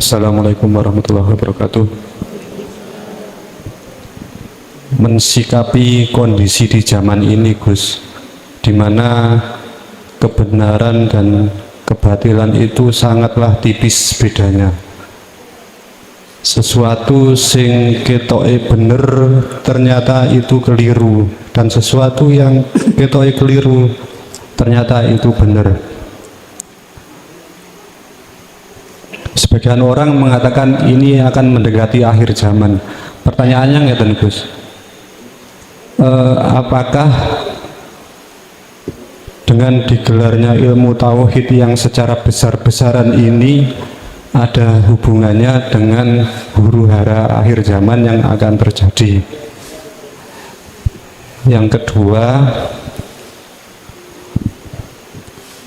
Assalamualaikum warahmatullahi wabarakatuh. Mensikapi kondisi di zaman ini, Gus, di mana kebenaran dan kebatilan itu sangatlah tipis bedanya. Sesuatu sing ketoke bener ternyata itu keliru, dan sesuatu yang ketoke keliru ternyata itu bener. Sebagian orang mengatakan ini akan mendekati akhir zaman. Pertanyaannya ngeten, Gus, apakah dengan digelarnya ilmu tauhid yang secara besar-besaran ini ada hubungannya dengan huru hara akhir zaman yang akan terjadi? Yang kedua,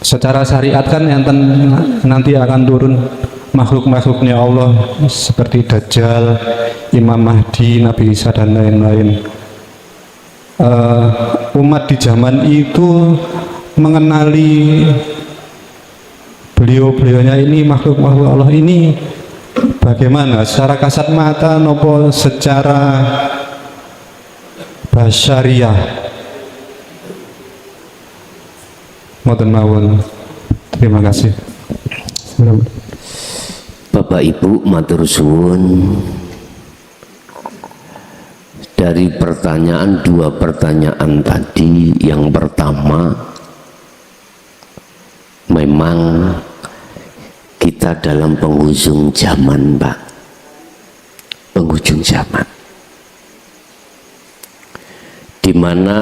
secara syariat kan yang nanti akan turun makhluk-makhluknya Allah seperti Dajjal, Imam Mahdi, Nabi Isa dan lain-lain. Umat di zaman itu mengenali beliau-beliaunya ini, makhluk-makhluk Allah ini bagaimana? Secara kasat mata nopo secara basyariah? Moten mawon. Terima kasih. Bapak Ibu matur suwun, dari dua pertanyaan tadi, yang pertama, memang kita dalam penghujung zaman, Pak, penghujung zaman, di mana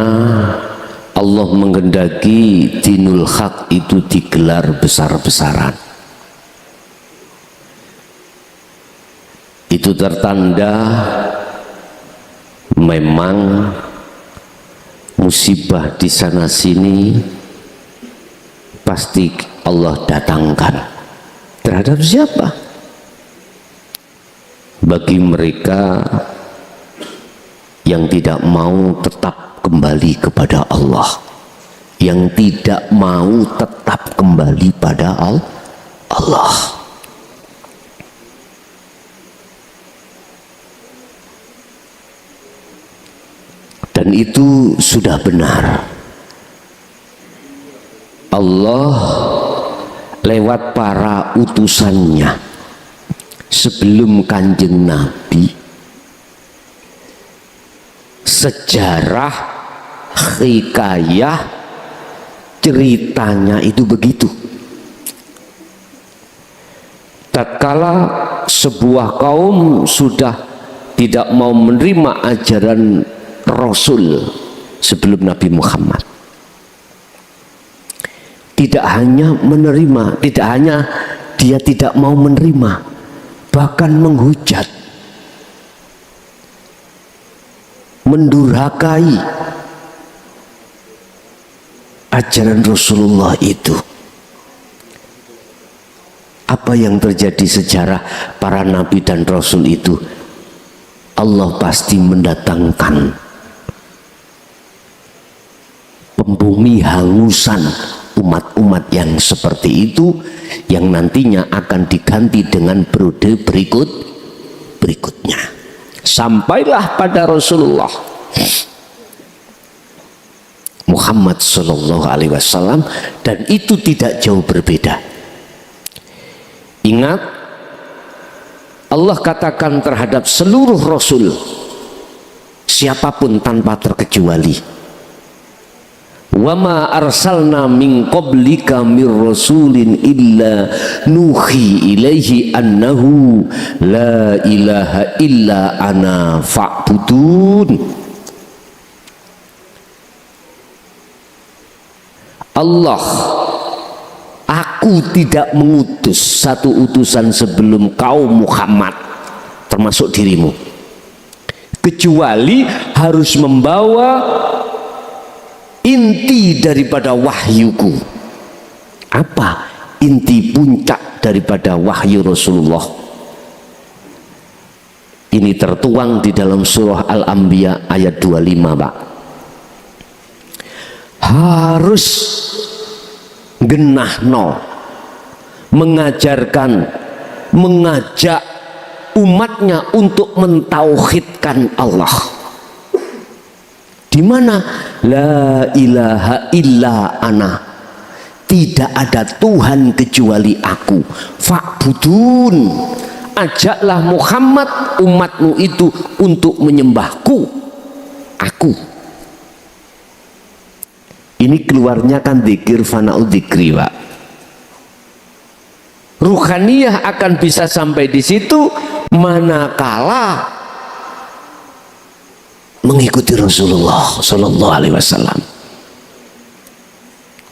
Allah menghendaki dinul haq itu digelar besar-besaran. Itu tertanda memang musibah di sana sini pasti Allah datangkan. Terhadap siapa? Bagi mereka yang tidak mau tetap kembali kepada Allah, yang tidak mau tetap kembali pada Allah. Dan itu sudah benar. Allah lewat para utusannya sebelum Kanjeng Nabi, sejarah hikayah ceritanya itu begitu. Tatkala sebuah kaum sudah tidak mau menerima ajaran Rasul sebelum Nabi Muhammad, tidak hanya menerima, tidak hanya dia tidak mau menerima, bahkan menghujat, mendurhakai ajaran Rasulullah itu. Apa yang terjadi sejarah para nabi dan rasul itu? Allah pasti mendatangkan pembumi hangusan umat-umat yang seperti itu, yang nantinya akan diganti dengan periode berikutnya. Sampailah pada Rasulullah Muhammad Sallallahu Alaihi Wasallam, dan itu tidak jauh berbeda. Ingat, Allah katakan terhadap seluruh Rasul, siapapun tanpa terkecuali, wa ma arsalna min qablika mir rasulin illa nuhi ilaihi annahu la ilaha illa ana fa'budun. Allah, aku tidak mengutus satu utusan sebelum kaum Muhammad, termasuk dirimu, kecuali harus membawa inti daripada wahyuku. Apa inti puncak daripada wahyu Rasulullah? Ini tertuang di dalam surah Al-Anbiya ayat 25, Pak. Harus genahno mengajarkan mengajak umatnya untuk mentauhidkan Allah. Di mana la ilaha illa ana, tidak ada Tuhan kecuali aku, fa'budun, ajaklah Muhammad umatmu itu untuk menyembahku, aku. Ini keluarnya kan dzikir fana'u dzikri, Pak. Ruhaniyah akan bisa sampai di situ manakala mengikuti Rasulullah Sallallahu Alaihi Wasallam.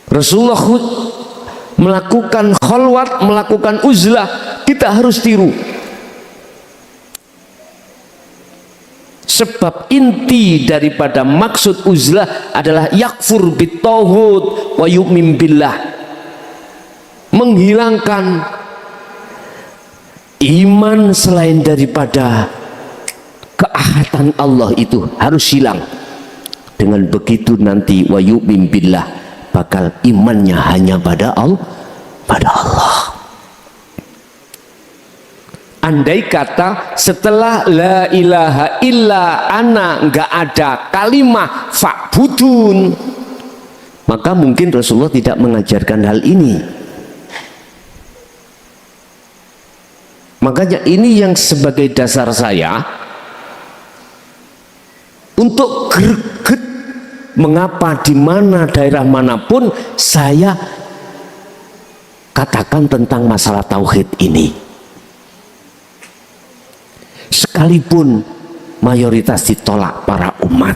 Rasulullah melakukan khalwat, melakukan uzlah, kita harus tiru. Sebab inti daripada maksud uzlah adalah yakfur bitauhid wa yu'min billah, menghilangkan iman selain daripada keahatan Allah itu harus hilang. Dengan begitu nanti wa yu'min billah, bakal imannya hanya pada Allah, Andai kata setelah la ilaha illa ana nggak ada kalimah fa'budun, maka mungkin Rasulullah tidak mengajarkan hal ini. Makanya ini yang sebagai dasar saya untuk greget, mengapa di mana daerah manapun saya katakan tentang masalah tauhid ini, sekalipun mayoritas ditolak para umat,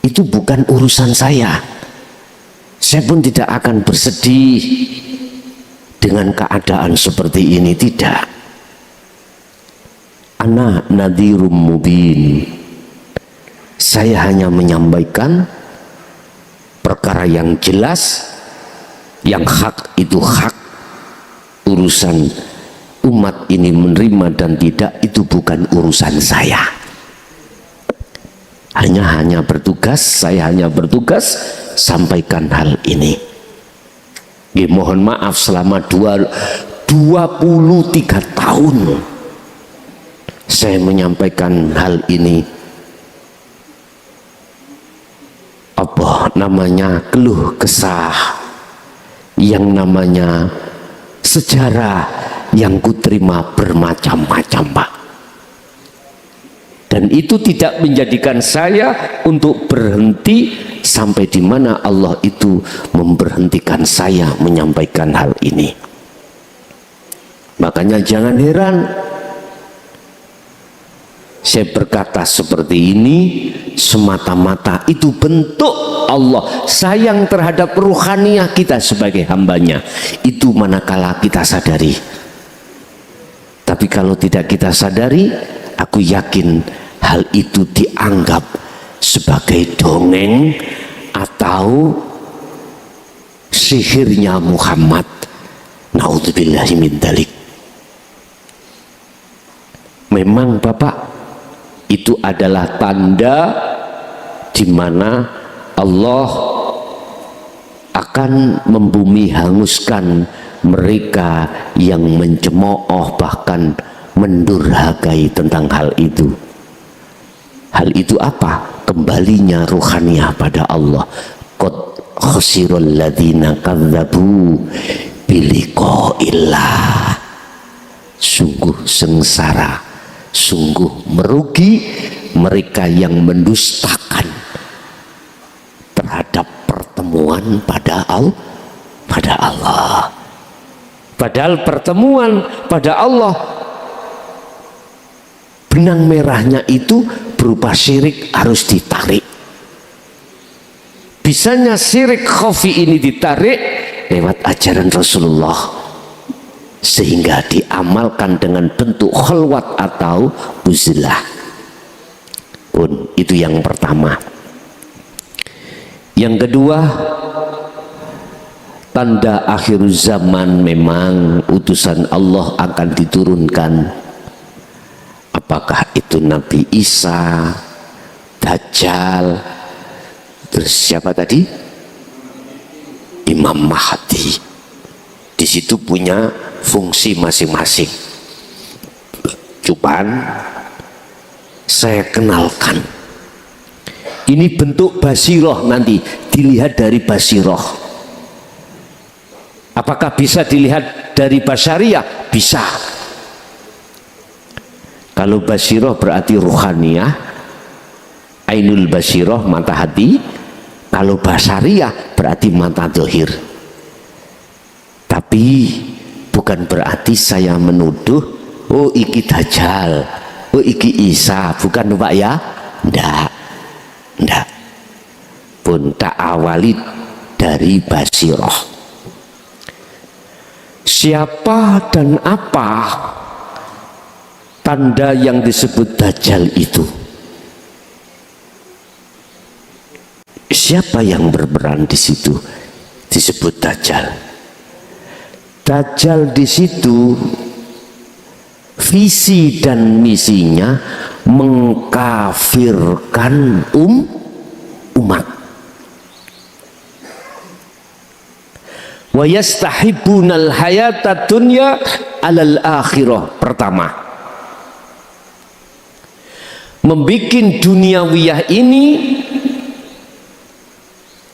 itu bukan urusan saya. Saya pun tidak akan bersedih dengan keadaan seperti ini, tidak. Ana nadhirum mubin, saya hanya menyampaikan perkara yang jelas, yang hak itu hak. Urusan umat ini menerima dan tidak itu bukan urusan saya. Hanya bertugas, saya hanya bertugas sampaikan hal ini. Mohon maaf, selama 23 tahun saya menyampaikan hal ini, apa namanya, keluh kesah, yang namanya sejarah yang kuterima bermacam-macam, Pak. Dan itu tidak menjadikan saya untuk berhenti sampai di mana Allah itu memberhentikan saya menyampaikan hal ini. Makanya jangan heran saya berkata seperti ini, semata-mata itu bentuk Allah sayang terhadap ruhaniyah kita sebagai hambanya. Itu manakala kita sadari. Tapi kalau tidak kita sadari, aku yakin hal itu dianggap sebagai dongeng atau sihirnya Muhammad. Naudzubillahi min dzalik. Memang Bapak, itu adalah tanda di mana Allah akan membumi hanguskan mereka yang mencemooh bahkan mendurhakai tentang hal itu. Hal itu apa? Kembalinya ruhaniyah pada Allah. Qad khasirul ladzina kadzdzabu biliqa'illah. Sungguh sengsara, sungguh merugi mereka yang mendustakan terhadap pertemuan pada Allah. Padahal pertemuan pada Allah, benang merahnya itu berupa syirik harus ditarik. Bisanya syirik khafi ini ditarik lewat ajaran Rasulullah, sehingga diamalkan dengan bentuk khalwat atau uzlah. Pun itu yang pertama. Yang kedua, tanda akhir zaman memang utusan Allah akan diturunkan. Apakah itu Nabi Isa, Dajjal, terus siapa tadi? Imam Mahdi. Di situ punya fungsi masing-masing. Cuman saya kenalkan, ini bentuk basiroh, nanti dilihat dari basiroh. Apakah bisa dilihat dari basyariah? Bisa. Kalau basiroh berarti ruhaniyah, ainul basiroh mata hati. Kalau basyariah berarti mata dohir. Tapi bukan berarti saya menuduh, oh iki Dajjal, oh iki Isa, bukan Pak ya? Ndak. Pun tak awali dari basiroh. Siapa dan apa tanda yang disebut Dajjal itu? Siapa yang berperan di situ disebut Dajjal? Dajjal di situ visi dan misinya mengkafirkan umat. Wa yastahibbunal hayata dunya alal akhirah. Pertama, membikin duniawiyah ini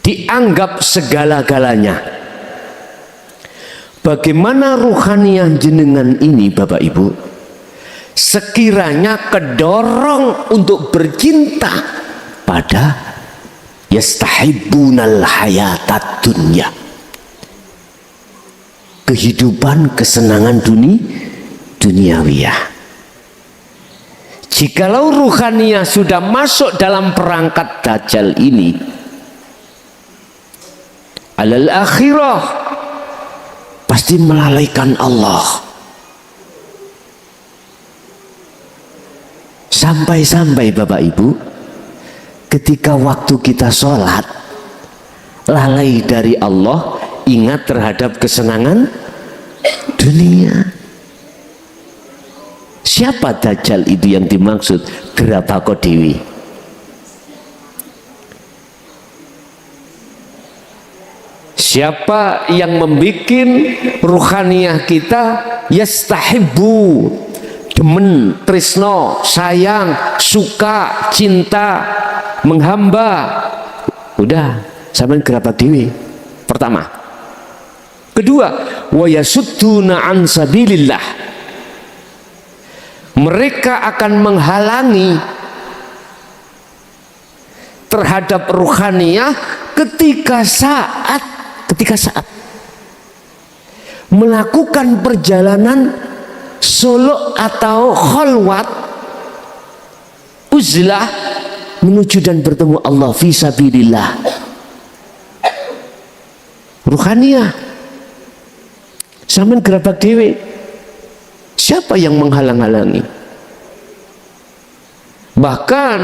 dianggap segala-galanya. Bagaimana ruhaniyah jenengan ini Bapak Ibu sekiranya kedorong untuk bercinta pada yastahibbunal hayatat dunya, kehidupan kesenangan duniawiyah. Jikalau ruhaniyah sudah masuk dalam perangkat Dajjal ini, alal akhirah, pasti melalaikan Allah. Sampai-sampai Bapak Ibu, ketika waktu kita sholat, lalai dari Allah, ingat terhadap kesenangan dunia. Siapa Dajjal itu yang dimaksud? Gerabako Dewi. Siapa yang membuat ruhaniyah kita yastahibbu, demen, tresno, sayang, suka, cinta, menghamba? Udah, sampean gerabak dewi. Pertama. Kedua, wa yasudduna an sabilillah. Mereka akan menghalangi terhadap ruhaniyah ketika saat melakukan perjalanan suluk atau khalwat, uzlah, menuju dan bertemu Allah fi sabilillah. Ruhaniyah sampean gerabak dewe. Siapa yang menghalang-halangi? Bahkan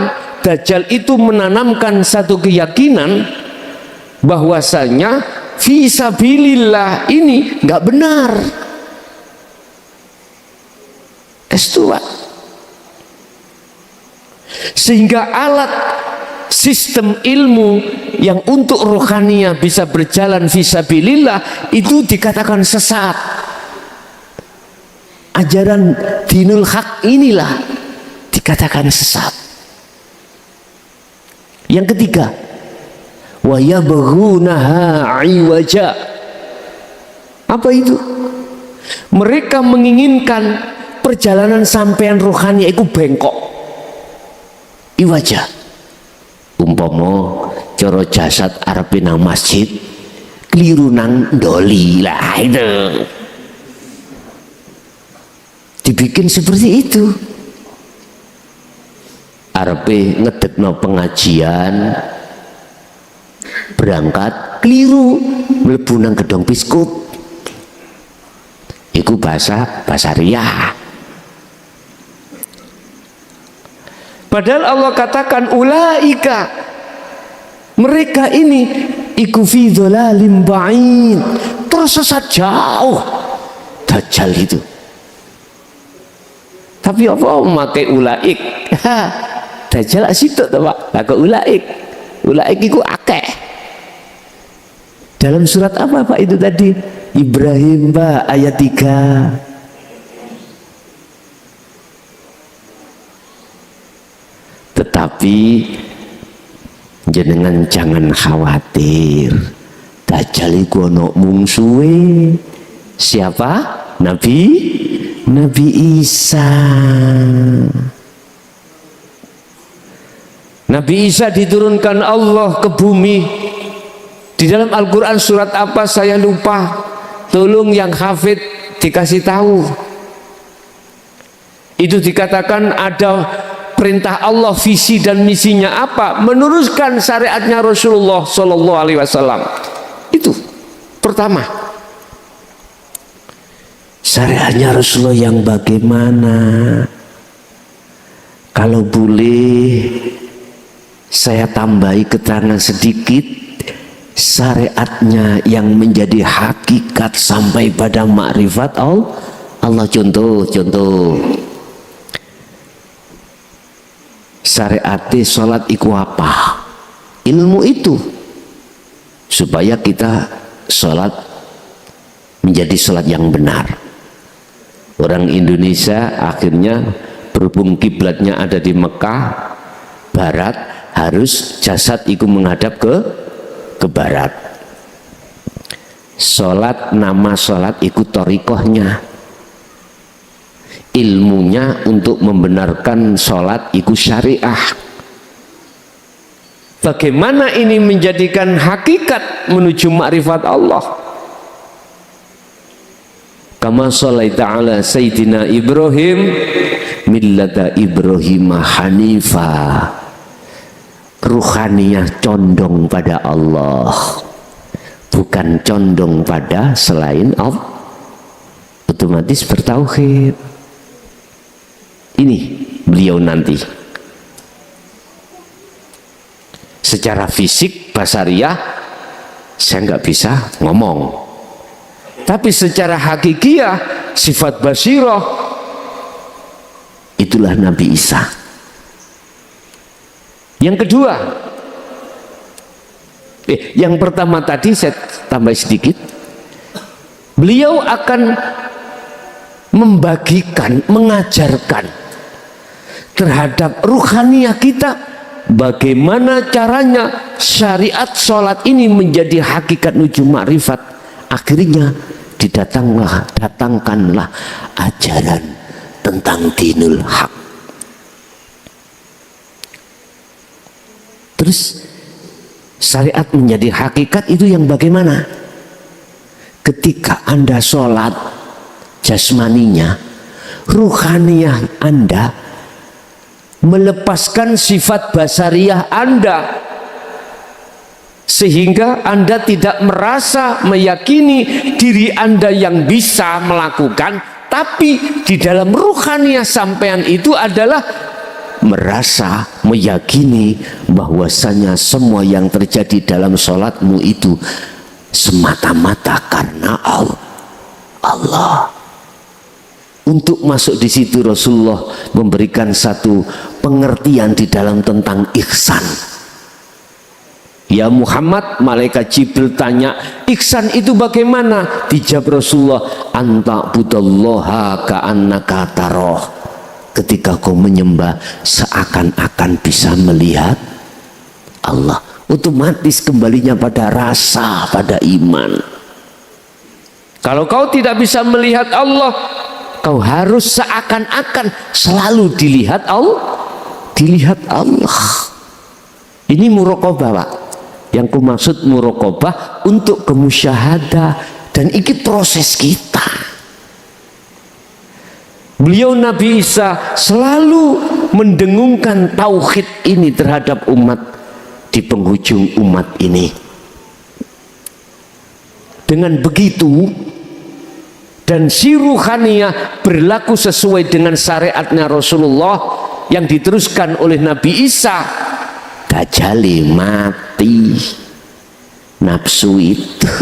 Dajjal itu menanamkan satu keyakinan bahwasanya fisabilillah ini nggak benar. S2. Sehingga alat sistem ilmu yang untuk rohaniyah bisa berjalan fisabilillah itu dikatakan sesat. Ajaran dinul haq inilah dikatakan sesat. Yang ketiga, wa yabghunaha iwaja. Apa itu? Mereka menginginkan perjalanan sampean rohani itu bengkok, iwaja. Umpama cara jasad arepe nang masjid, keliru nang ndoli lah, itu dibikin seperti itu. Arepe ngedekno pengajian, berangkat keliru mlebu nang gedung biskup, iku bahasa riah. Padahal Allah katakan ulaika, mereka ini iku fi dhalalim ba'id, tersesat jauh. Dajjal itu. Tapi apa memakai ulaik? Dajjal situ to Pak. Lah kok ulaik? Ulaik iku akeh. Dalam surat apa Pak itu tadi? Ibrahim Pak ayat 3. Tetapi jenengan jangan khawatir, Dajjal iku ana mungsuhe. Siapa? Nabi Isa. Nabi Isa diturunkan Allah ke bumi. Di dalam Al-Quran surat apa saya lupa. Tolong yang hafid dikasih tahu. Itu dikatakan ada perintah Allah, visi dan misinya apa? Meneruskan syariatnya Rasulullah Sallallahu Alaihi Wasallam. Itu pertama. Syariatnya Rasulullah yang bagaimana? Kalau boleh saya tambahi keterangan sedikit. Syariatnya yang menjadi hakikat sampai pada makrifat Allah. Contoh syariati sholat iku apa? Ilmu itu supaya kita sholat menjadi sholat yang benar. Orang Indonesia akhirnya berhubung kiblatnya ada di Mekah barat, harus jasad iku menghadap ke barat. Sholat, nama sholat ikut torikohnya, ilmunya untuk membenarkan sholat ikut syariah. Bagaimana ini menjadikan hakikat menuju makrifat Allah? Kama sholaita ala Sayyidina Ibrahim millata Ibrahim Hanifa. Ruhaniyah condong pada Allah, bukan condong pada selain Allah. Otomatis bertauhid. Ini beliau nanti secara fisik basariah saya nggak bisa ngomong, tapi secara hakikiah sifat basirah itulah Nabi Isa. Yang kedua, yang pertama tadi saya tambah sedikit, beliau akan membagikan, mengajarkan terhadap ruhaniyah kita bagaimana caranya syariat sholat ini menjadi hakikat menuju makrifat. Akhirnya datangkanlah ajaran tentang dinul haq. Terus syariat menjadi hakikat itu yang bagaimana? Ketika Anda sholat jasmaninya, ruhaniyah Anda melepaskan sifat basariah Anda, sehingga Anda tidak merasa meyakini diri Anda yang bisa melakukan, tapi di dalam ruhaniyah sampean itu adalah merasa meyakini bahwasanya semua yang terjadi dalam sholatmu itu semata-mata karena Allah. Untuk masuk di situ Rasulullah memberikan satu pengertian di dalam tentang ihsan. Ya Muhammad, malaikat Jibril tanya, ihsan itu bagaimana? Dijawab Rasulullah, anta budallaha ka'annaka taroh. Ketika kau menyembah seakan-akan bisa melihat Allah, otomatis kembalinya pada rasa, pada iman. Kalau kau tidak bisa melihat Allah, kau harus seakan-akan selalu dilihat Allah. Ini muraqabah, Pak. Yang ku maksud muraqabah untuk kemusyahadah, dan ini proses kita. Beliau Nabi Isa selalu mendengungkan tauhid ini terhadap umat di penghujung umat ini. Dengan begitu, dan si ruhaniyah berlaku sesuai dengan syariatnya Rasulullah yang diteruskan oleh Nabi Isa, Dajjal mati, nafsu itu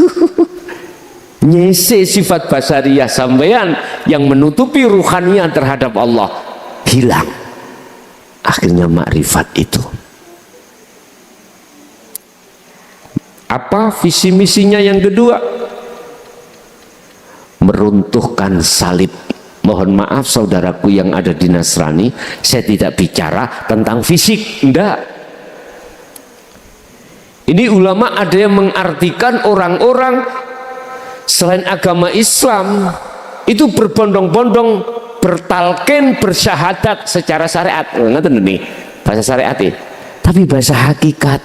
nyese sifat basariyah sampean yang menutupi ruhaniyah terhadap Allah hilang. Akhirnya makrifat itu. Apa visi misinya yang kedua? meruntuhkan salib. Mohon maaf saudaraku yang ada di Nasrani, saya tidak bicara tentang fisik, enggak. Ini ulama ada yang mengartikan orang-orang selain agama Islam itu berbondong-bondong bertalqin, bersyahadat secara syariat. Ngerti nih bahasa syariat ini. Tapi bahasa hakikat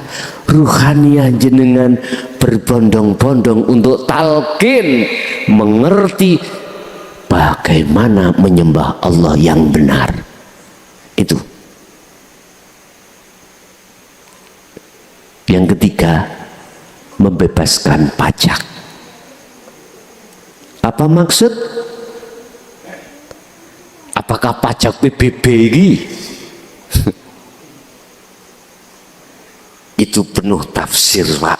ruhaniah jenengan berbondong-bondong untuk talqin, mengerti bagaimana menyembah Allah yang benar. Itu. Yang ketiga, membebaskan pajak. Apa maksud? Apakah pajak PBB ini? Itu penuh tafsir, Pak.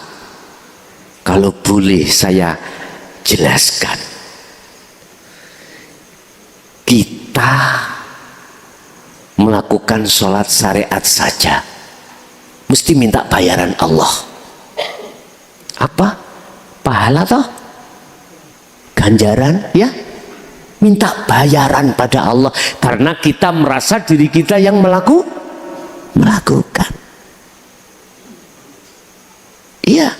Kalau boleh saya jelaskan. Kita melakukan sholat syariat saja mesti minta bayaran Allah. Apa? Pahala toh? Ganjaran ya? Minta bayaran pada Allah karena kita merasa diri kita yang melakukan. Iya.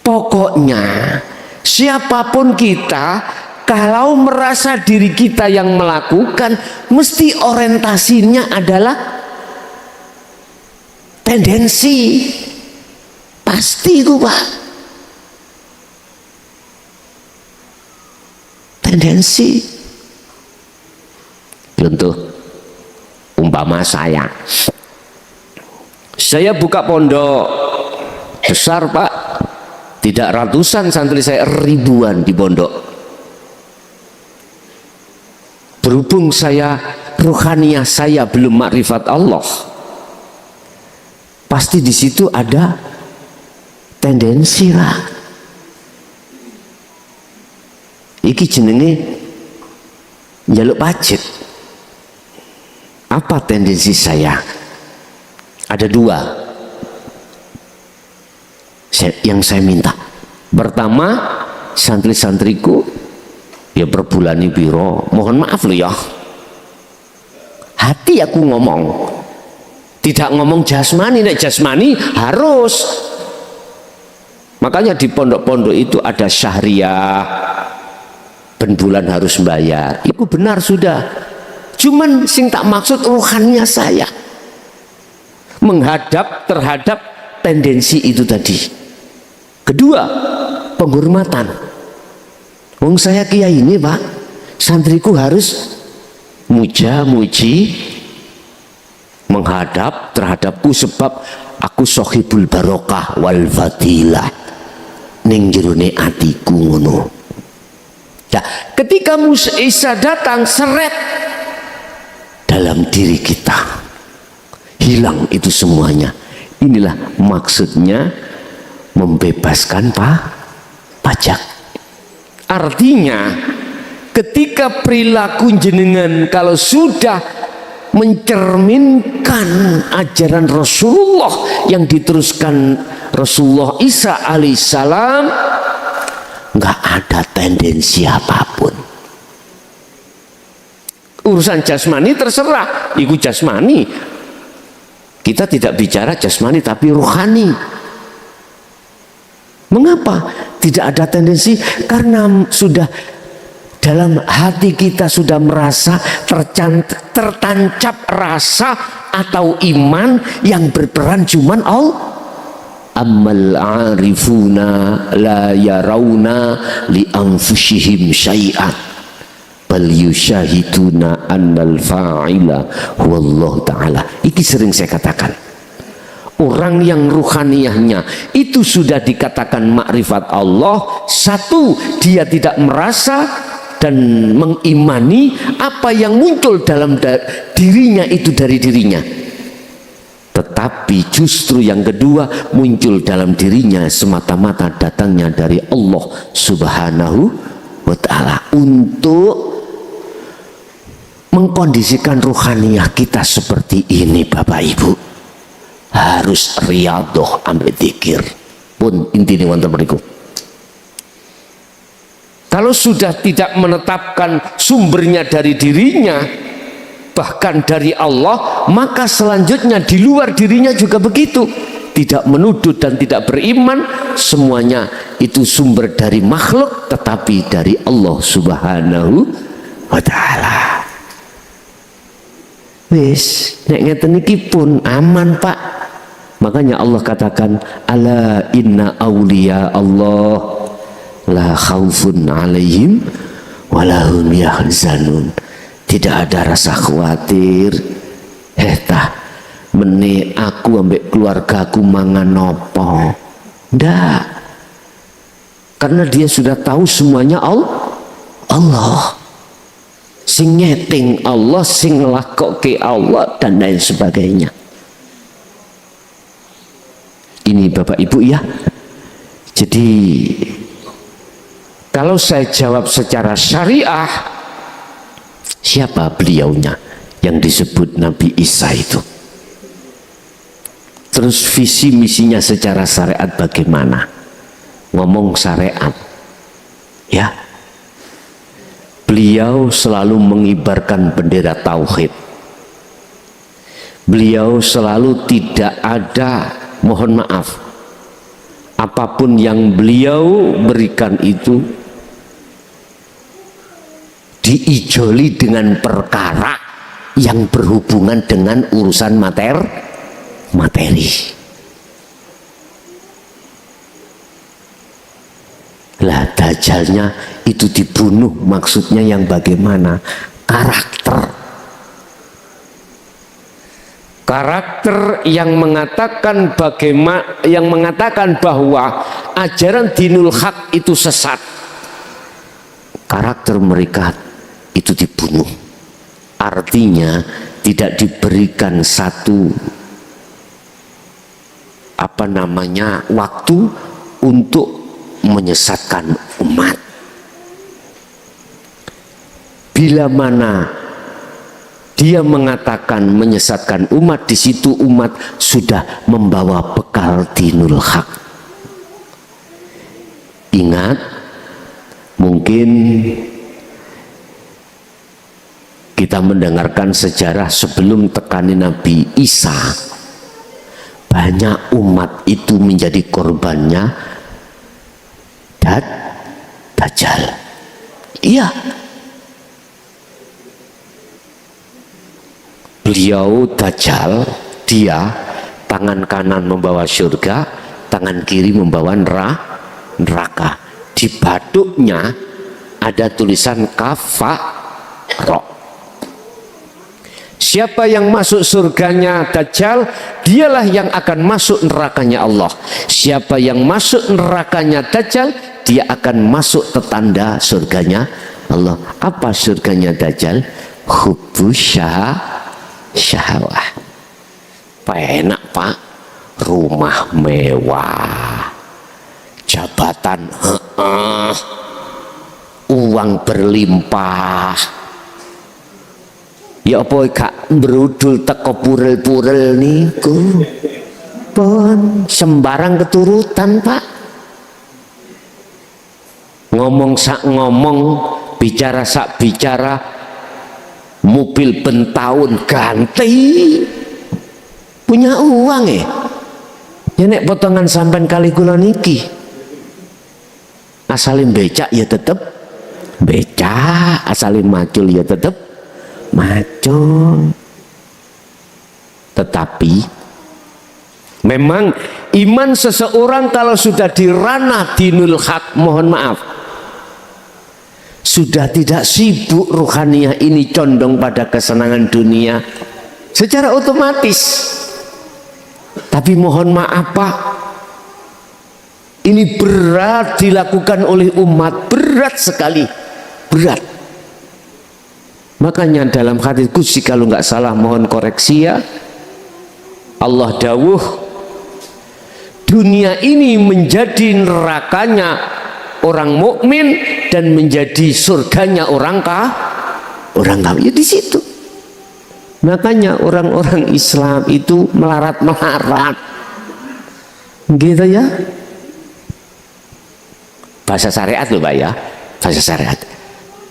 Pokoknya siapapun kita, kalau merasa diri kita yang melakukan, mesti orientasinya adalah tendensi. Pasti itu, Pak. Tendensi. Contoh, umpama saya buka pondok besar, Pak. Tidak ratusan santri saya, ribuan di pondok. Berhubung saya ruhaniah saya belum makrifat Allah, pasti di situ ada tendensi lah. Iki jenenge njaluk pajak. Apa tendensi saya? Ada dua yang saya minta. Pertama, santri-santriku ya per bulan ini biro, mohon maaf loh ya, hati aku ngomong, tidak ngomong jasmani. Nek jasmani harus, makanya di pondok-pondok itu ada syahriah, ben bulan harus bayar. Itu benar sudah, cuman sing tak maksud ruhannya saya menghadap terhadap tendensi itu tadi. Kedua, penghormatan. Wong saya kiai ini, Pak, santriku harus muja-muji, menghadap terhadapku sebab aku sohibul barokah wal fadilah ning jerone atiku ngono. Nah, ketika Isa datang seret dalam diri kita, hilang itu semuanya. Inilah maksudnya membebaskan pajak. Artinya ketika perilaku jenengan kalau sudah mencerminkan ajaran Rasulullah yang diteruskan Rasulullah Isa alaihissalam, nggak ada tendensi apapun. Urusan jasmani terserah, itu jasmani. Kita tidak bicara jasmani tapi rohani. Mengapa tidak ada tendensi? Karena sudah dalam hati kita sudah merasa tertancap rasa atau iman yang berperan cuman Allah. Ammal arifuna la yarawna li anfusihim syai'an bal yusyahiduna annal fa'ila huwallahu ta'ala. Ini sering saya katakan, orang yang ruhaniyahnya itu sudah dikatakan makrifat Allah. Satu, dia tidak merasa dan mengimani apa yang muncul dalam dirinya itu dari dirinya, tetapi justru yang kedua muncul dalam dirinya semata-mata datangnya dari Allah subhanahu wa ta'ala untuk mengkondisikan ruhaniyah kita seperti ini. Bapak Ibu, harus riyadhah ambil dzikir, pun intine wonten mriku. Kalau sudah tidak menetapkan sumbernya dari dirinya, bahkan dari Allah, maka selanjutnya di luar dirinya juga begitu. Tidak menuduh dan tidak beriman, semuanya itu sumber dari makhluk, tetapi dari Allah Subhanahu wa ta'ala. Wis, nek ngeten iki pun aman, Pak. Makanya Allah katakan, ala inna awliya Allah la khaufun alaihim walahum yahzanun. Tidak ada rasa khawatir. Mene aku ambek keluargaku mangan nopo. Ndak. Karena dia sudah tahu semuanya Allah. Sing nyeting Allah, sing nglakokke Allah, dan lain sebagainya. Ini Bapak Ibu ya. Jadi kalau saya jawab secara syariah, siapa beliaunya yang disebut Nabi Isa itu? Terus visi misinya secara syariat bagaimana? Ngomong syariat ya, beliau selalu mengibarkan bendera tauhid. Beliau selalu tidak ada, mohon maaf, apapun yang beliau berikan itu diijoli dengan perkara yang berhubungan dengan urusan materi. Lah dajalnya itu dibunuh, maksudnya yang bagaimana? Karakter yang mengatakan bahwa ajaran dinul haq itu sesat. Karakter mereka itu dibunuh. Artinya tidak diberikan satu waktu untuk menyesatkan umat. Bila mana dia mengatakan menyesatkan umat, di situ umat sudah membawa bekal dinul haq. Ingat, mungkin kita mendengarkan sejarah sebelum tekani Nabi Isa, banyak umat itu menjadi korbannya Dajjal. Iya, beliau Dajjal, dia tangan kanan membawa surga, tangan kiri membawa neraka. Di batuknya ada tulisan kafaro. Siapa yang masuk surganya Dajjal, dialah yang akan masuk nerakanya Allah. Siapa yang masuk nerakanya Dajjal, dia akan masuk tetanda surganya Allah. Apa surganya Dajjal? Hubbu syahwah. Enak Pak, rumah mewah, jabatan uang berlimpah. Ya apa gak berudul teko purel-purel niku pun sembarang keturutan Pak. Ngomong sak ngomong, bicara sak bicara, mobil bentahun ganti, punya uang ya nek potongan sampan kali kula niki asalin becak ya tetep becak, asalin macul ya tetep macul. Tetapi memang iman seseorang kalau sudah di ranah dinul haq, mohon maaf, sudah tidak sibuk ruhaniyah ini, condong pada kesenangan dunia secara otomatis. Tapi mohon maaf Pak, ini berat dilakukan oleh umat, berat sekali, berat. Makanya dalam hadis qudsi, kalau nggak salah mohon koreksi ya, Allah dawuh, dunia ini menjadi nerakanya orang mukmin dan menjadi surganya orang kafir. Ya di situ. Makanya orang-orang Islam itu melarat-melarat, gitu ya. Bahasa syariat loh Pak ya, bahasa syariat.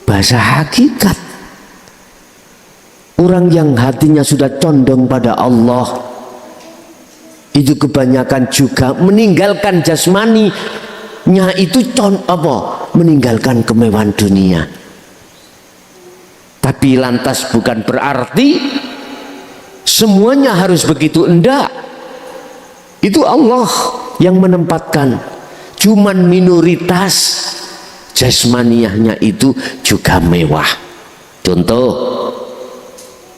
Bahasa hakikat, orang yang hatinya sudah condong pada Allah itu kebanyakan juga meninggalkan jasmaninya, itu meninggalkan kemewahan dunia. Tapi lantas bukan berarti semuanya harus begitu, enggak. Itu Allah yang menempatkan, cuman minoritas jasmaniahnya itu juga mewah. Contoh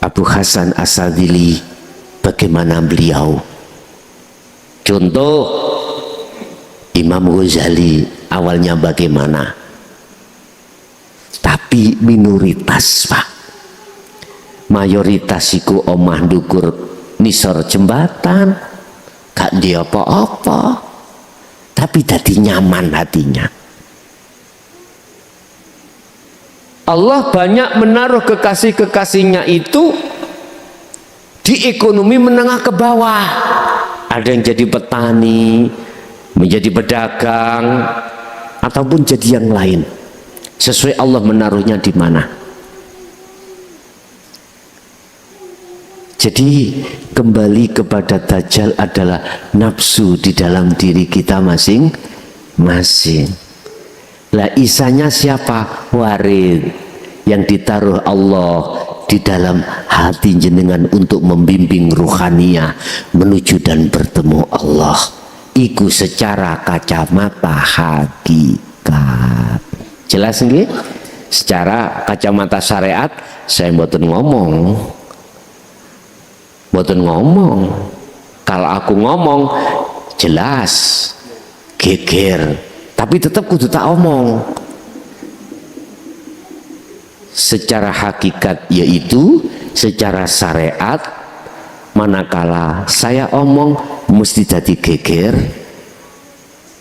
Abu Hasan As-Sadzili, bagaimana beliau. Contoh Imam Ghazali, awalnya bagaimana. Tapi minoritas Pak, mayoritas iku omah ndukur nisor jembatan, gak dia apa-apa, tapi jadi nyaman hatinya. Allah banyak menaruh kekasih-kekasihnya itu di ekonomi menengah ke bawah. Ada yang jadi petani, menjadi pedagang, ataupun jadi yang lain. Sesuai Allah menaruhnya di mana. Jadi kembali kepada Dajjal adalah nafsu di dalam diri kita masing-masing. Lah isanya siapa? Warid yang ditaruh Allah di dalam hati jenengan untuk membimbing ruhaniyah menuju dan bertemu Allah. Iku secara kacamata hakikat. Jelas nggih? Secara kacamata syariat saya mboten ngomong. Kalau aku ngomong jelas geger, tapi tetap kudu tak omong. Secara hakikat yaitu secara syariat, manakala saya omong mesti jadi geger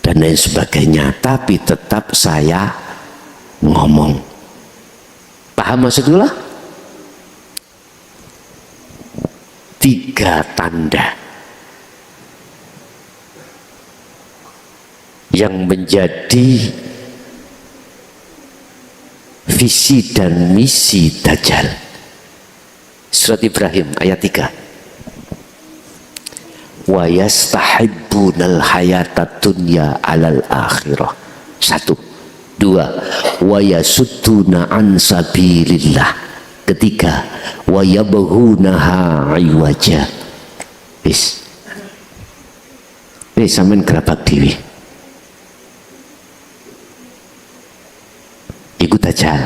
dan lain sebagainya, tapi tetap saya ngomong. Paham maksudnya? 3 tanda yang menjadi visi dan misi Dajjal. Surat Ibrahim ayat 3. Wa yastahibbunal hayatad dunya 'alal akhirah. 1. 2. Wa yasudduna an sabilillah. 3. Wa yabghunaha 'iwaja. Wis sampean gerabak dhewe. Iku Dajjal.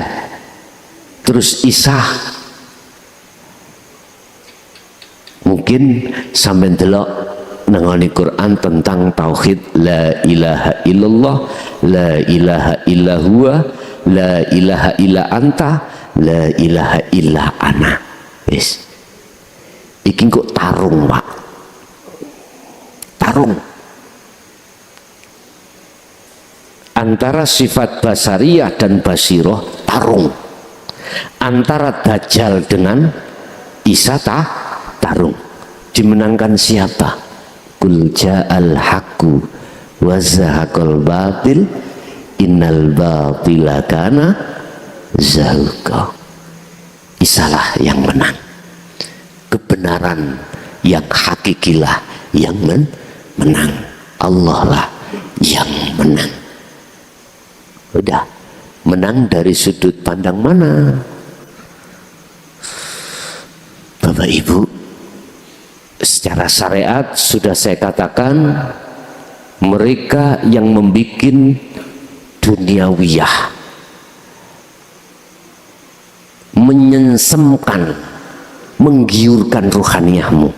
Terus Isa, mungkin sampean delok nang Quran tentang tauhid la ilaha illallah, la ilaha illa huwa, la ilaha illa anta, la ilaha illa ana. Wis. Iki kok tarung, Pak. Tarung antara sifat basariyah dan basiroh, tarung antara Dajjal dengan Isa, tarung. Dimenangkan siapa? Qul ja'al haqqu wa zahaqal batil innal batila kana zahuqa. Isalah yang menang, kebenaran yang hakikilah yang menang, Allah lah yang menang. Udah, menang dari sudut pandang mana? Bapak Ibu, secara syariat sudah saya katakan, mereka yang membuat duniawiyah, menyensemkan, menggiurkan ruhaniyahmu,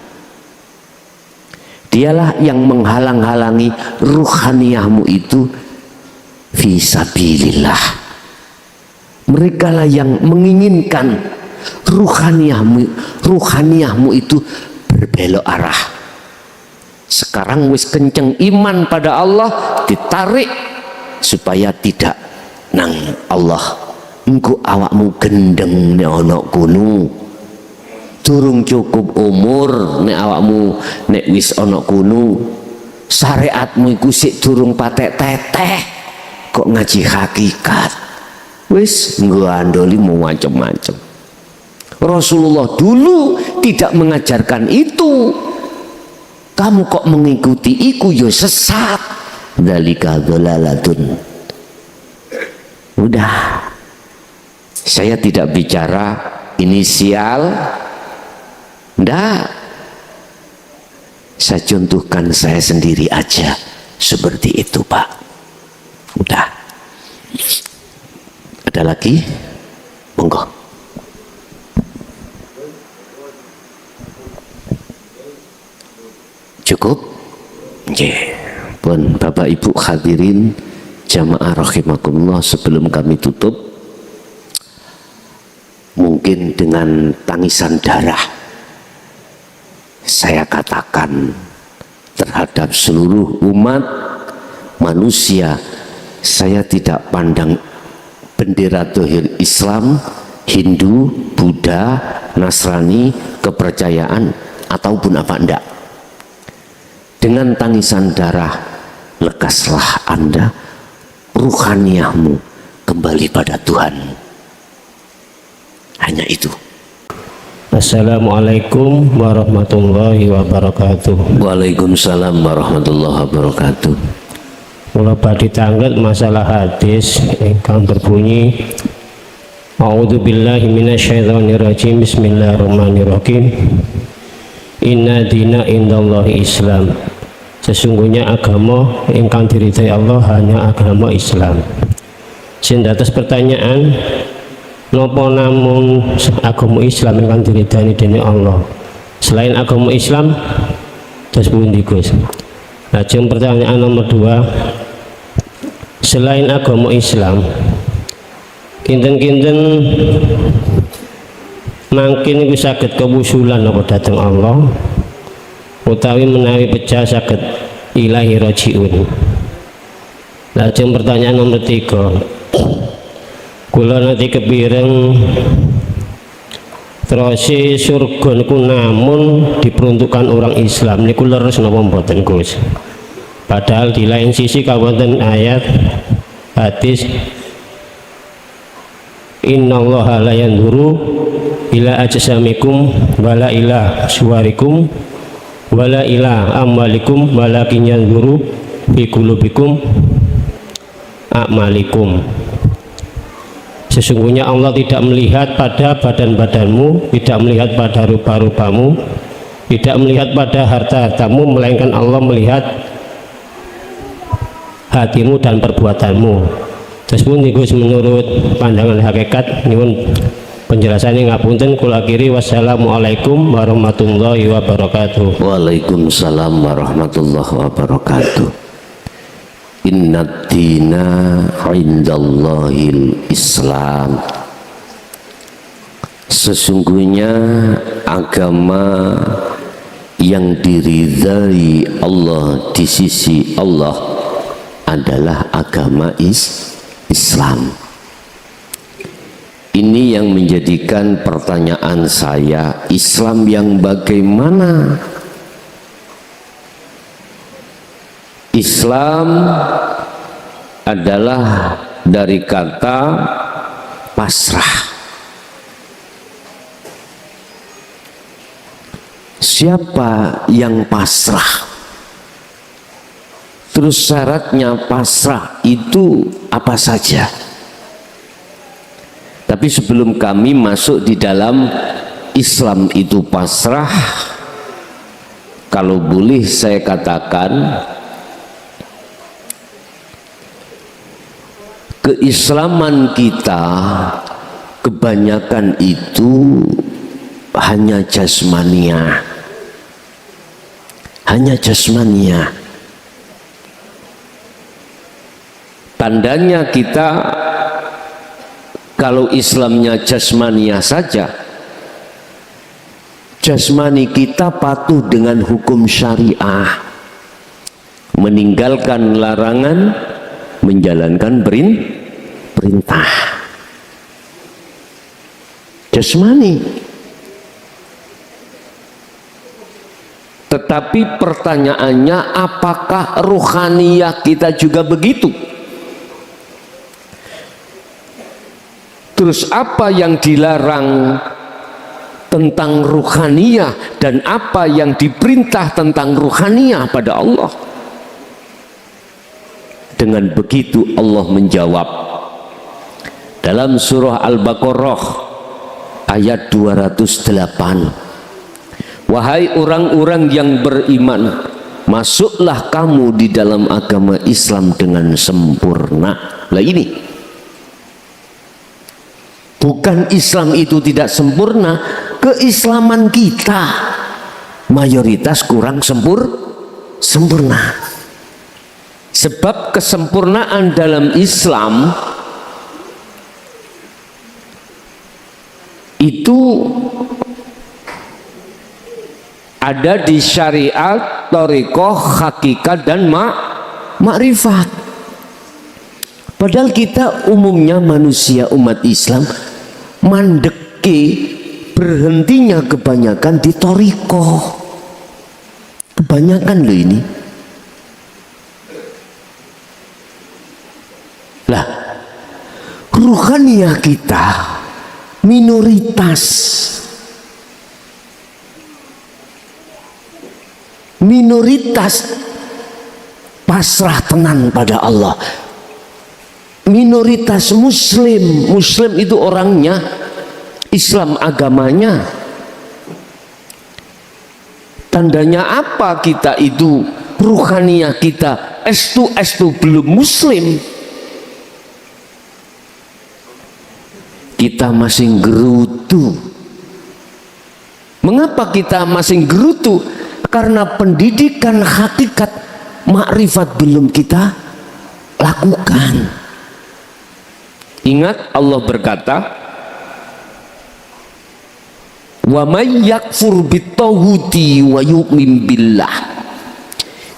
dialah yang menghalang-halangi ruhaniyahmu itu fisabilillah. Mereka lah yang menginginkan ruhaniyahmu itu berbelok arah. Sekarang wis kenceng iman pada Allah, ditarik supaya tidak nang Allah. Engko awakmu gendeng nek ana kono, durung cukup umur nek awakmu nek wis ana kono, syariatmu iku sik durung patek teteh, kok ngaji hakikat, wis nggandoli mau macam-macam. Rasulullah dulu tidak mengajarkan itu. Kamu kok mengikuti iku ya sesat. Dzalika dhalalatun. Udah, saya tidak bicara inisial, ndak. Saya contohkan saya sendiri aja seperti itu, Pak. Udah. Ada lagi? Monggo. Cukup? Nggih. Pun Bapak Ibu hadirin jamaah rahimakumullah, sebelum kami tutup, mungkin dengan tangisan darah saya katakan terhadap seluruh umat manusia, saya tidak pandang bendera tauhid Islam, Hindu, Buddha, Nasrani, kepercayaan ataupun apa enggak. Dengan tangisan darah, lekaslah Anda, ruhaniyahmu kembali pada Tuhan. Hanya itu. Assalamualaikum warahmatullahi wabarakatuh. Waalaikumsalam warahmatullahi wabarakatuh. Mula badhe tanglet masalah hadis ingkang berbunyi A'udzubillahi minasyaitonirrajim. Bismillahirrahmanirrahim. Inna dina indallahi Islam. Sesungguhnya agama ingkang diridhai Allah hanya agama Islam. Sing dados pertanyaan, napa namun agama Islam ingkang diridhani dening Allah? Selain agama Islam, terus pundi Gus? Lajeng pertanyaan nomor 2, selain agama Islam, kinten-kinten mangkin iku saged kewusulan apa dhateng Allah, utawi menawi pecah saged ilahi rajiun. Lajeng pertanyaan nomor 3, kula nanti kepireng terus surga niku namun diperuntukkan orang Islam niku leres napa mboten Gus? Padahal di lain sisi kawonten ayat hadis innallaha la yanzuru ila ajsamikum wala ila suwarikum wala ila amwalikum walakin yanzuru fi qulubikum a'malikum. Sesungguhnya Allah tidak melihat pada badan-badanmu, tidak melihat pada rupa-rupamu, tidak melihat pada harta-hartamu, melainkan Allah melihat hatimu dan perbuatanmu. Terus pun menurut pandangan hakikat nyuwun penjelasannya ngapunten kula kiri. Wassalamualaikum warahmatullahi wabarakatuh. Waalaikumsalam warahmatullahi wabarakatuh. Inna dina indallahil Islam. Sesungguhnya agama yang diridhai Allah di sisi Allah adalah agama Islam. Ini yang menjadikan pertanyaan saya, Islam yang bagaimana? Islam adalah dari kata pasrah. Siapa yang pasrah? Terus syaratnya pasrah itu apa saja? Tapi sebelum kami masuk di dalam Islam itu pasrah, kalau boleh saya katakan, keislaman kita kebanyakan itu hanya jasmania, hanya jasmania. Tandanya kita kalau Islamnya jasmania saja, jasmani kita patuh dengan hukum syariah, meninggalkan larangan, menjalankan perintah. Jasmani. Tetapi pertanyaannya, apakah ruhaniyah kita juga begitu? Terus apa yang dilarang tentang ruhaniyah dan apa yang diperintah tentang ruhaniyah pada Allah? Dengan begitu Allah menjawab dalam surah Al-Baqarah ayat 208, wahai orang-orang yang beriman, masuklah kamu di dalam agama Islam dengan sempurna. Lah ini bukan Islam itu tidak sempurna, keislaman kita mayoritas kurang sempurna. Sebab kesempurnaan dalam Islam itu ada di syariat, thariqah, hakikat dan makrifat. Padahal kita umumnya manusia umat Islam mandeki berhentinya kebanyakan di thariqah. Kebanyakan loh ini. Lah, ruhaniyah kita minoritas. Minoritas pasrah tenan pada Allah. Minoritas muslim. Muslim itu orangnya, Islam agamanya. Tandanya apa kita itu ruhaniyah kita estu belum muslim. Kita masih gerutu. Mengapa kita masih gerutu? Karena pendidikan hakikat makrifat belum kita lakukan. Ingat Allah berkata, wa may yakfur bitaghuti wa yu'min billah.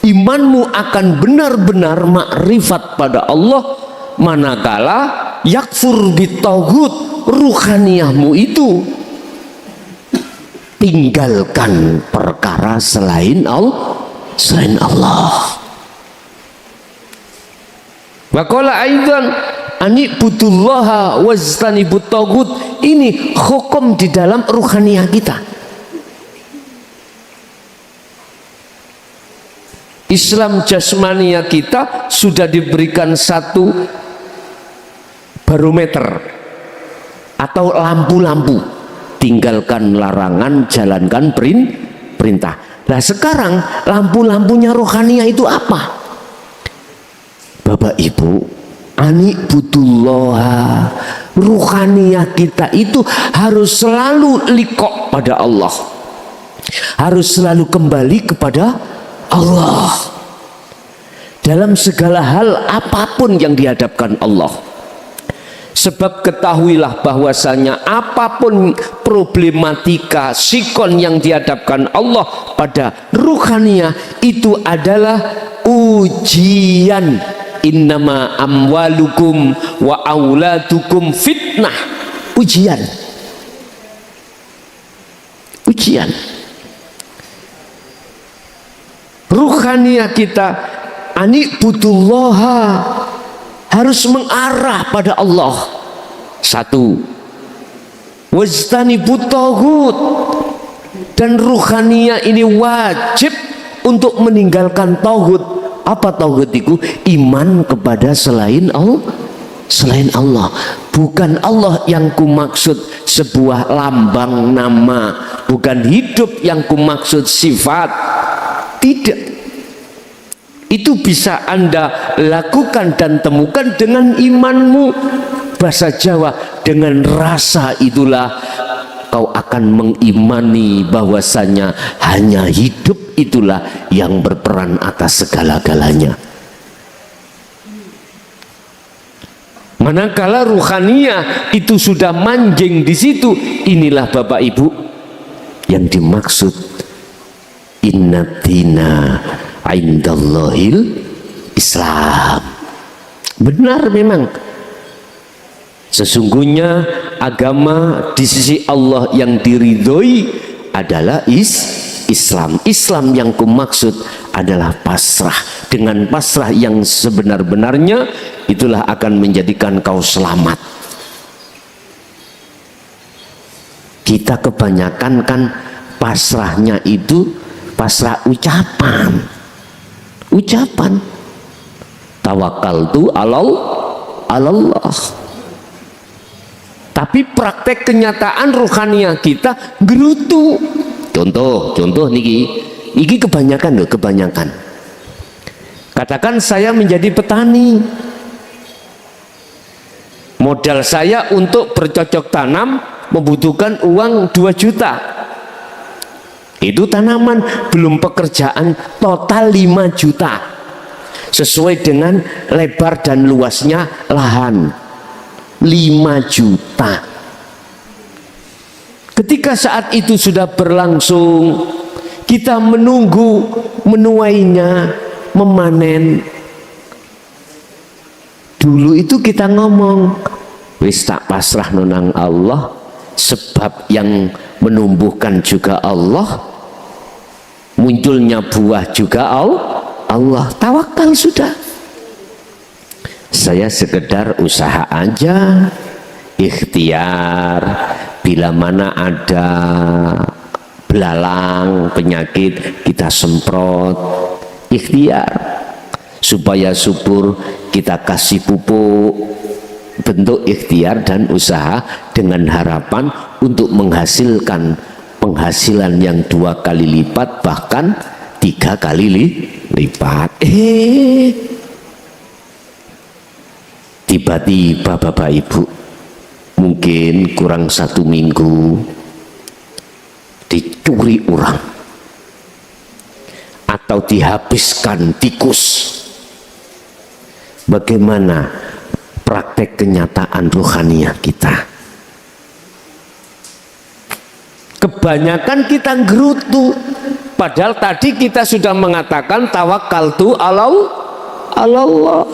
Imanmu akan benar-benar makrifat pada Allah manakala yakfur bitaghut, ruhaniyahmu itu tinggalkan perkara selain Allah. Wa qala aidan anibudullaha wajtanibut taghut. Ini hukum di dalam ruhaniyah kita. Islam jasmania kita sudah diberikan satu barometer atau lampu-lampu, tinggalkan larangan, jalankan perintah. Nah sekarang lampu-lampunya rohaniyah itu apa? Bapak Ibu, anibudullaha, ruhaniyah kita itu harus selalu liqo pada Allah, harus selalu kembali kepada Allah dalam segala hal apapun yang dihadapkan Allah. Sebab ketahuilah bahwasanya apapun problematika sikon yang dihadapkan Allah pada ruhaniyah itu adalah ujian. Innama amwalukum wa auladukum fitnah. Ujian. Ruhaniyah kita anibudullaha harus mengarah pada Allah. Satu, wajtanibut taghut, dan ruhaniyah ini wajib untuk meninggalkan tauhid. Apa tauhid itu? Iman kepada selain Allah. Bukan Allah yang kumaksud sebuah lambang nama, bukan hidup yang kumaksud sifat. Tidak. Itu bisa Anda lakukan dan temukan dengan imanmu. Bahasa Jawa, dengan rasa itulah kau akan mengimani bahwasanya hanya hidup itulah yang berperan atas segala-galanya. Manakala ruhaniyah itu sudah manjing di situ, inilah Bapak Ibu yang dimaksud innatina indallahil Islam. Benar memang, sesungguhnya agama di sisi Allah yang diridhoi adalah Islam. Islam yang kumaksud adalah pasrah. Dengan pasrah yang sebenar-benarnya itulah akan menjadikan kau selamat. Kita kebanyakan kan pasrahnya itu pasrah ucapan. Tawakkaltu alallah. Tapi praktek kenyataan rohania kita gerutu. Contoh niki kebanyakan loh, kebanyakan. Katakan saya menjadi petani, modal saya untuk bercocok tanam membutuhkan uang 2 juta. Itu tanaman, belum pekerjaan, total 5 juta sesuai dengan lebar dan luasnya lahan. 5 juta. Ketika saat itu sudah berlangsung, kita menunggu menuainya, memanen. Dulu itu kita ngomong, wis tak pasrah nonang Allah, sebab yang menumbuhkan juga Allah, munculnya buah juga Allah. Tawakal sudah. Saya sekedar usaha aja, ikhtiar. Bila mana ada belalang, penyakit, kita semprot, ikhtiar. Supaya subur, kita kasih pupuk. Bentuk ikhtiar dan usaha dengan harapan untuk menghasilkan penghasilan yang 2 kali lipat, bahkan 3 kali lipat. Tiba-tiba Bapak Ibu, mungkin kurang 1 minggu dicuri orang atau dihabiskan tikus. Bagaimana praktek kenyataan rohania kita? Kebanyakan kita gerutu, padahal tadi kita sudah mengatakan tawakkaltu alallah.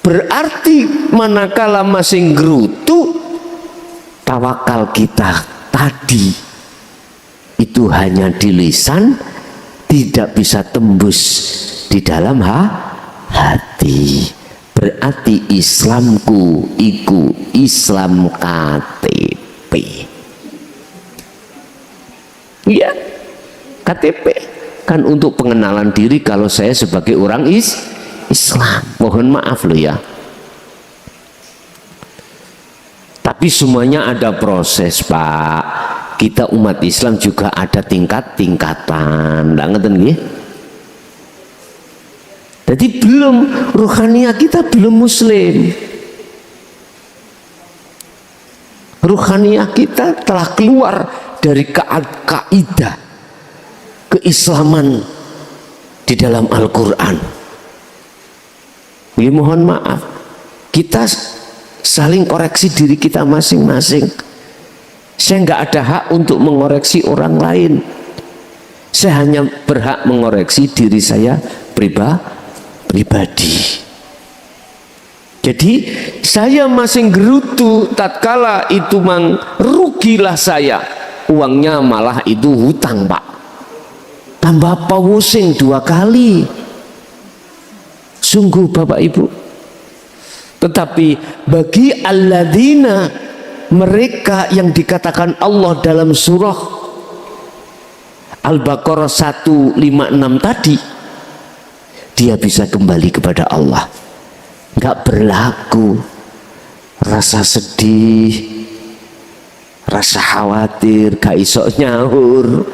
Berarti manakala masih gerutu, tawakal kita tadi itu hanya di lisan, tidak bisa tembus di dalam hati. Berarti Islamku iku Islam KTP. Iya, KTP kan untuk pengenalan diri kalau saya sebagai orang Islam. Mohon maaf loh ya. Tapi semuanya ada proses, Pak. Kita umat Islam juga ada tingkat-tingkatan. Nggak ngerti nggih? Jadi belum, rohania kita belum muslim. Rohania kita telah keluar dari kaidah keislaman di dalam Al-Quran. Ya, mohon maaf, kita saling koreksi diri kita masing-masing. Saya nggak ada hak untuk mengoreksi orang lain. Saya hanya berhak mengoreksi diri saya pribadi. Jadi saya masih gerutu tatkala itu rugilah saya, uangnya malah itu hutang, Pak. Tambah pusing 2 kali. Sungguh Bapak Ibu. Tetapi bagi alladzina, mereka yang dikatakan Allah dalam surah Al-Baqarah 156 tadi, dia bisa kembali kepada Allah. Nggak berlaku rasa sedih, rasa khawatir, gak iso nyaur,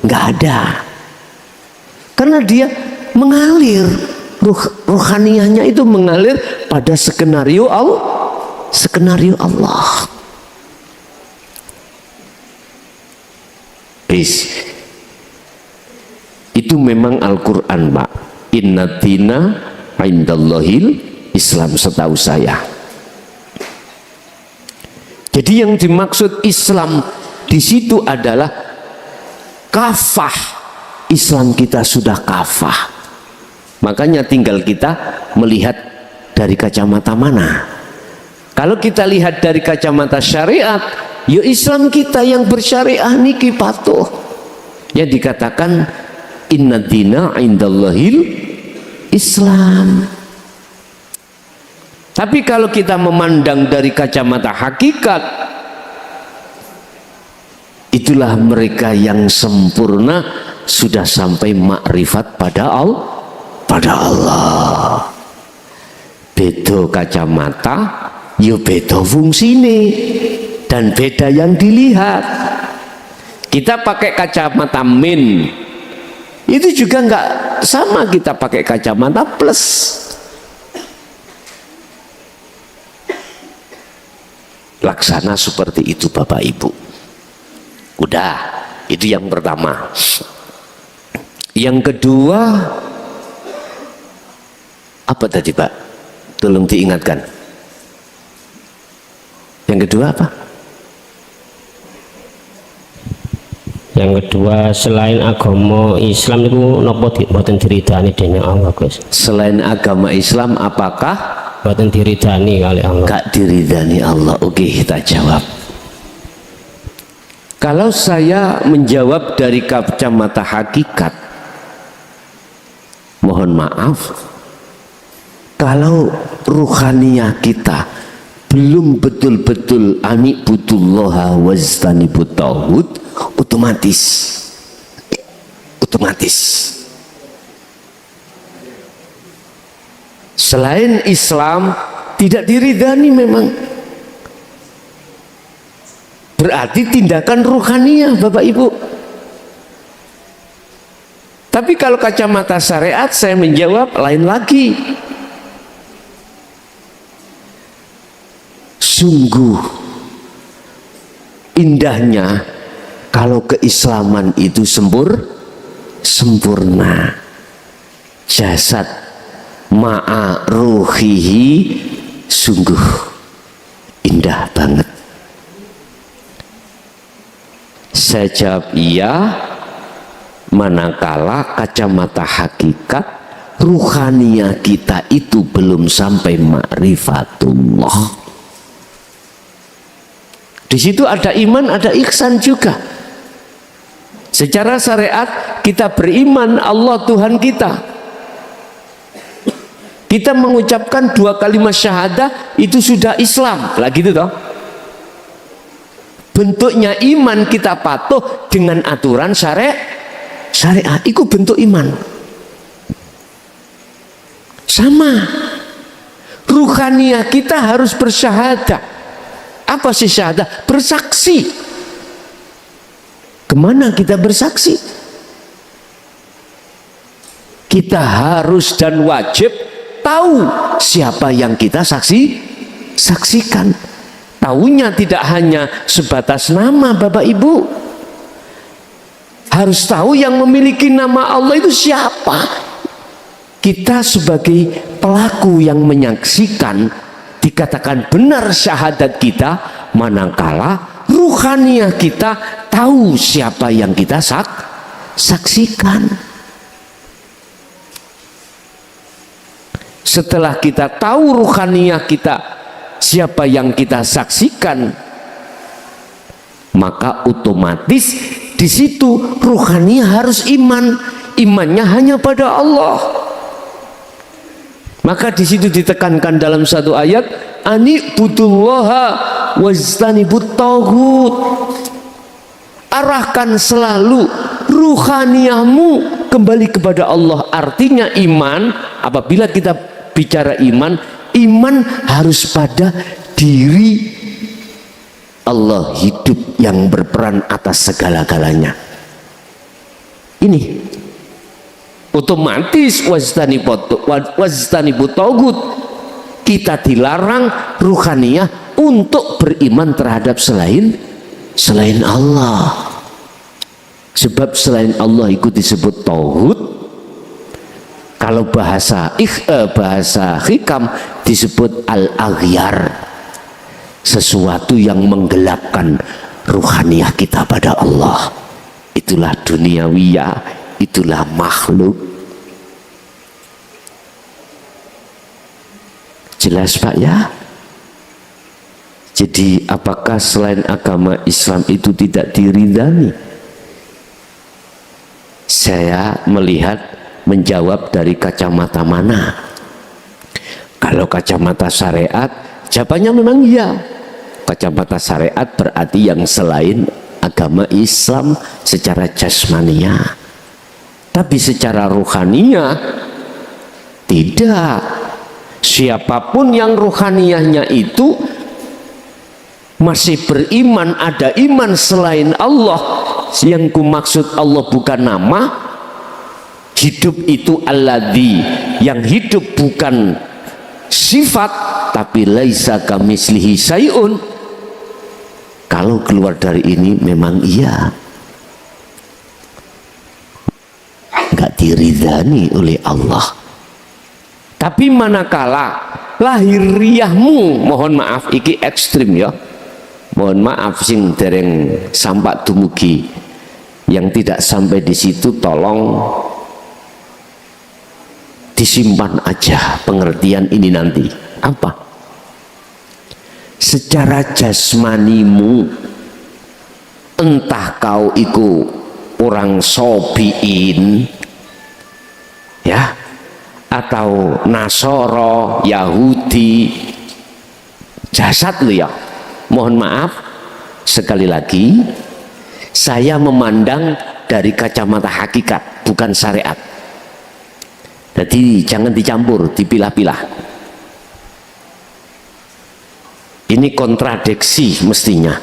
nggak ada. Karena dia mengalir, rohanianya itu mengalir pada skenario Allah. Itu memang Al-Quran, Pak. Inna dina indallahil Islam, setahu saya. Jadi yang dimaksud Islam di situ adalah kafah. Islam kita sudah kafah. Makanya tinggal kita melihat dari kacamata mana. Kalau kita lihat dari kacamata syariat, ya Islam kita yang bersyariah niki patuh. Yang dikatakan inna dina indallahil Islam. Tapi kalau kita memandang dari kacamata hakikat, Itulah mereka yang sempurna, sudah sampai makrifat pada Allah. Beda kacamata, ya beda fungsine, dan beda yang dilihat. Kita pakai kacamata min, itu juga nggak sama kita pakai kacamata plus. Laksana seperti itu Bapak Ibu. Udah, itu yang pertama. Yang kedua, apa tadi Pak? Tolong diingatkan. Yang kedua apa? Yang kedua, selain agama Islam itu nopo boten diridani dening Allah, Gus. Selain agama Islam apakah Boten diridani kali Allah. gak diridani Allah? Oke, kita jawab. Kalau saya menjawab dari kacamata hakikat, mohon maaf, kalau ruhaniyah kita belum betul-betul anibudullaha wajtanibut tauhid, otomatis selain Islam tidak diridani. Memang berarti tindakan ruhaniyah Bapak Ibu. Tapi kalau kacamata syariat saya menjawab lain lagi. Sungguh indahnya kalau keislaman itu sempurna, jasad ma'a ruhihi, sungguh indah banget. Saya jawab iya, manakala kacamata hakikat ruhaniyah kita itu belum sampai ma'rifatullah. Di situ ada iman, ada ihsan juga. Secara syariat kita beriman Allah Tuhan kita. Kita mengucapkan 2 kalimat syahadah itu sudah Islam. Lah gitu toh. Bentuknya iman kita patuh dengan aturan syariat. Itu bentuk iman. Sama. Ruhaniyah kita harus bersyahadah. Apa sih syahadah? Bersaksi. Kemana kita bersaksi? Kita harus dan wajib tahu siapa yang kita saksikan. Taunya tidak hanya sebatas nama Bapak Ibu. Harus tahu yang memiliki nama Allah itu siapa. Kita sebagai pelaku yang menyaksikan, dikatakan benar syahadat kita manakala ruhaniyah kita tahu siapa yang kita saksikan. Setelah kita tahu ruhaniyah kita siapa yang kita saksikan, maka otomatis di situ ruhaniyah harus iman. Imannya hanya pada Allah. Maka di situ ditekankan dalam satu ayat, anibudullaha wajtanibut tauhid. Arahkan selalu ruhaniyahmu kembali kepada Allah. Artinya iman, apabila kita bicara iman, iman harus pada diri Allah hidup yang berperan atas segala-galanya. Ini otomatis wajtanibut tauhid, kita dilarang ruhaniyah untuk beriman terhadap selain Allah. Sebab selain Allah itu disebut tauhid. Kalau bahasa hikam disebut al-aghyar, sesuatu yang menggelapkan ruhaniyah kita pada Allah. Itulah duniawiyah, itulah makhluk. Jelas Pak ya? Jadi apakah selain agama Islam itu tidak diridani? Saya melihat menjawab dari kacamata mana. Kalau kacamata syariat, jawabannya memang iya. Kacamata syariat berarti yang selain agama Islam secara jasmania, tapi secara ruhaniyah tidak. Siapapun yang ruhaniyahnya itu masih beriman, ada iman selain Allah, yang kumaksud Allah bukan nama, hidup itu alladzi, yang hidup bukan sifat, tapi laisa kamislihi syai'un. Kalau keluar dari ini memang iya, nggak diridhani oleh Allah. Tapi manakala lahiriahmu, mohon maaf iki ekstrim ya, mohon maaf sing dereng sampak dumugi, yang tidak sampai di situ tolong disimpan aja pengertian ini nanti. Apa? Secara jasmanimu, entah kau iku orang sobiin ya, atau Nasoro, Yahudi, jasad lu ya, mohon maaf sekali lagi, saya memandang dari kacamata hakikat, bukan syariat. Jadi jangan dicampur, dipilah-pilah. Ini kontradiksi mestinya.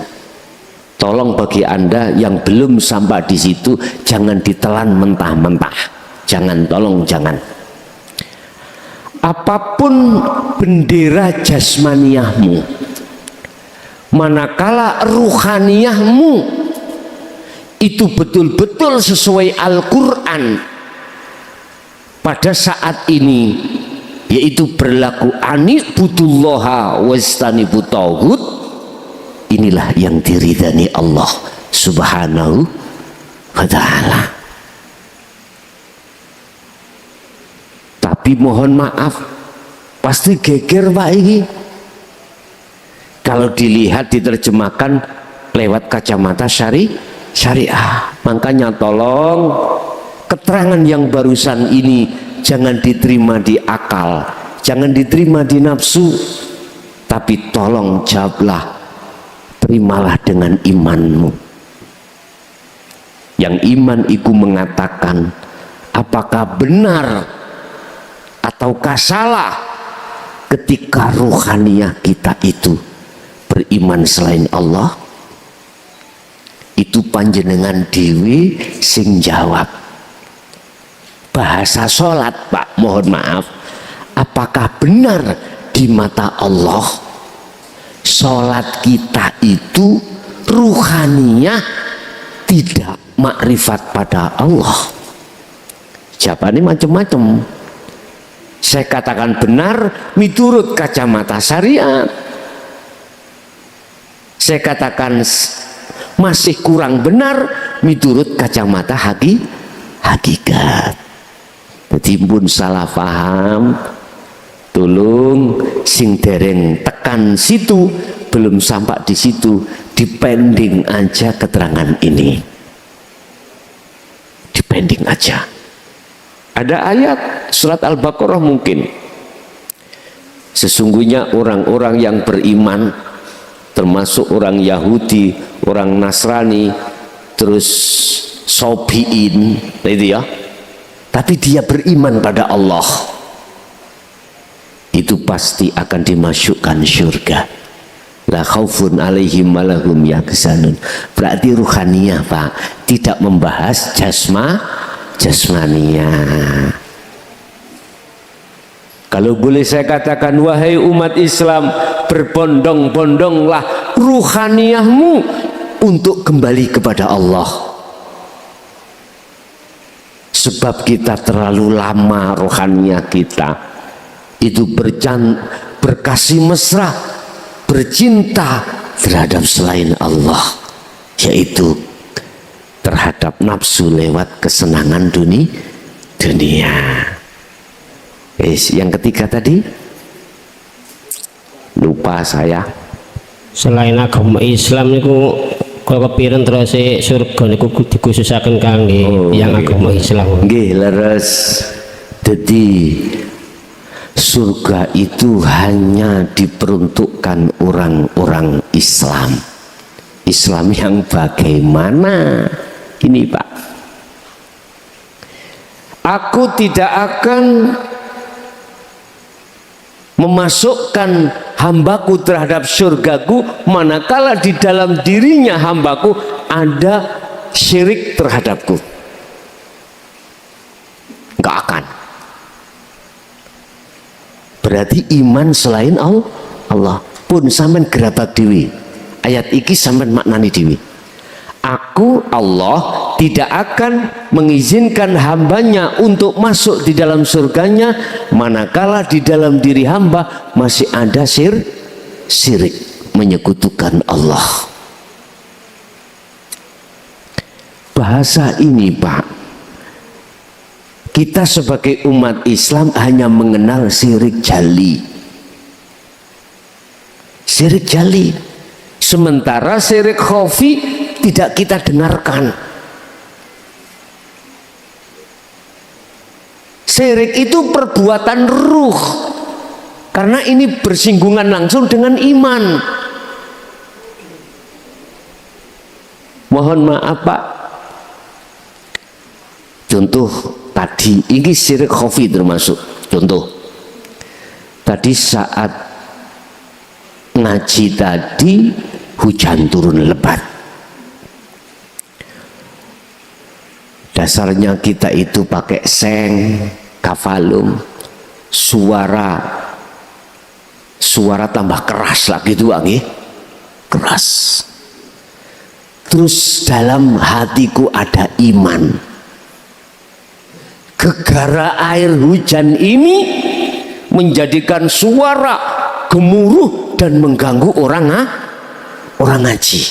Tolong bagi Anda yang belum sampai di situ, jangan ditelan mentah-mentah. Jangan, tolong jangan. Apapun bendera jasmaniyahmu, manakala ruhaniyahmu itu betul-betul sesuai Al-Quran pada saat ini, yaitu berlaku ani'budullaha wastanibut tauhid, inilah yang diridhani Allah subhanahu wa ta'ala. Tapi mohon maaf, pasti geger Pak ini kalau dilihat diterjemahkan lewat kacamata syariah. Makanya tolong keterangan yang barusan ini jangan diterima di akal, jangan diterima di nafsu, tapi tolong jawablah, terimalah dengan imanmu. Yang iman itu mengatakan apakah benar ataukah salah ketika ruhaniyah kita itu beriman selain Allah. Itu panjenengan dewi sing jawab. Bahasa sholat Pak, mohon maaf, apakah benar di mata Allah sholat kita itu ruhaniyah, tidak makrifat pada Allah? Jawabannya macam-macam. Saya katakan benar miturut kacamata syariat, saya katakan masih kurang benar miturut kacamata hakikat. Jadi pun salah paham, tolong sing dereng tekan situ, belum sampai di situ, dipending aja keterangan ini, dipending aja. Ada ayat surat Al-Baqarah mungkin, sesungguhnya orang-orang yang beriman, termasuk orang Yahudi, orang Nasrani, terus Sobiin, itu ya, tapi dia beriman pada Allah, itu pasti akan dimasukkan surga. La khaufun alaihim walahum yahzanun. Berarti ruhaniyah Pak, tidak membahas jasmaniyah. Kalau boleh saya katakan, wahai umat Islam, berbondong-bondonglah ruhaniyahmu untuk kembali kepada Allah. Sebab kita terlalu lama rohaniyah kita itu berkasih mesra, bercinta terhadap selain Allah, yaitu terhadap nafsu lewat kesenangan dunia. Yang ketiga tadi lupa saya. Selain agama Islam niku kalau kepiren terus surga niku dikhususaken kangge yang agama Islam. Nggih leres. Jadi surga itu hanya diperuntukkan orang-orang Islam. Islam yang bagaimana ini Pak? Aku tidak akan memasukkan hambaku terhadap surgaku manakala di dalam dirinya hambaku ada syirik terhadapku. Enggak akan. Berarti iman selain Allah pun sampean gerabak dewi. Ayat iki sampean maknani dewi. Aku Allah tidak akan mengizinkan hambanya untuk masuk di dalam surganya manakala di dalam diri hamba masih ada syirik, menyekutukan Allah. Bahasa ini Pak, kita sebagai umat Islam hanya mengenal syirik jali. Syirik jali. Sementara syirik khafi tidak kita dengarkan. Syirik itu perbuatan ruh, karena ini bersinggungan langsung dengan iman. Mohon maaf Pak, contoh tadi ini syirik khafi termasuk. Contoh tadi saat ngaji tadi hujan turun lebat. Dasarnya kita itu pakai seng, kafalum, suara tambah keras lagi itu wangi, keras. Terus dalam hatiku ada iman. Gegara air hujan ini menjadikan suara gemuruh dan mengganggu orang ngaji.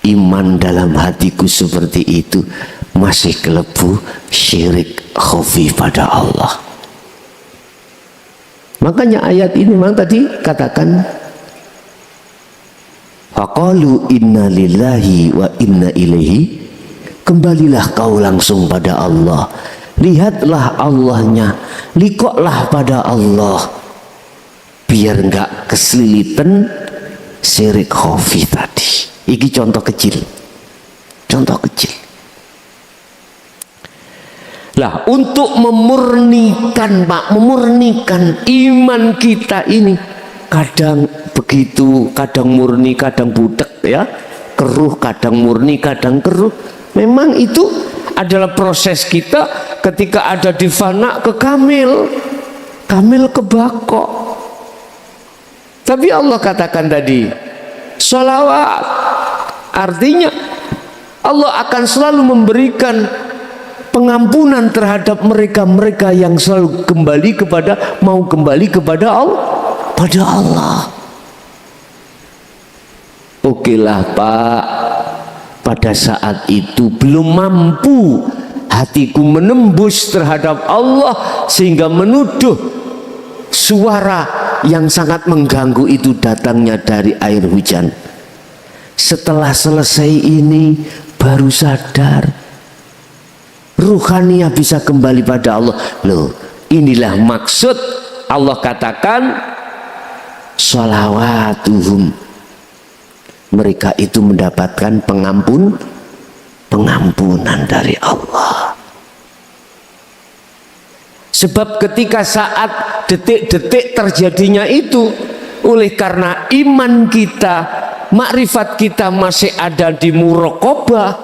Iman dalam hatiku seperti itu masih kelebu syirik khafi pada Allah. Makanya ayat ini memang tadi katakan faqalu inna lillahi wa inna ilaihi, kembalilah kau langsung pada Allah, lihatlah Allahnya, likoklah pada Allah, biar enggak keselilitan syirik khafi tadi. Ini contoh kecil, contoh kecil. Lah untuk memurnikan Pak, memurnikan iman kita ini kadang begitu, kadang murni, kadang budak ya, keruh, kadang murni, kadang keruh. Memang itu adalah proses kita ketika ada di fana ke kamil, kamil ke bako. Tapi Allah katakan tadi sholawat, artinya Allah akan selalu memberikan pengampunan terhadap mereka-mereka yang selalu mau kembali kepada Allah. Oke lah Pak, pada saat itu belum mampu hatiku menembus terhadap Allah sehingga menuduh suara yang sangat mengganggu itu datangnya dari air hujan. Setelah selesai ini baru sadar, ruhaniyah bisa kembali pada Allah. Loh, inilah maksud Allah katakan sholawatuhum, mereka itu mendapatkan pengampunan dari Allah. Sebab ketika saat detik-detik terjadinya itu, oleh karena iman kita, makrifat kita masih ada di muraqabah,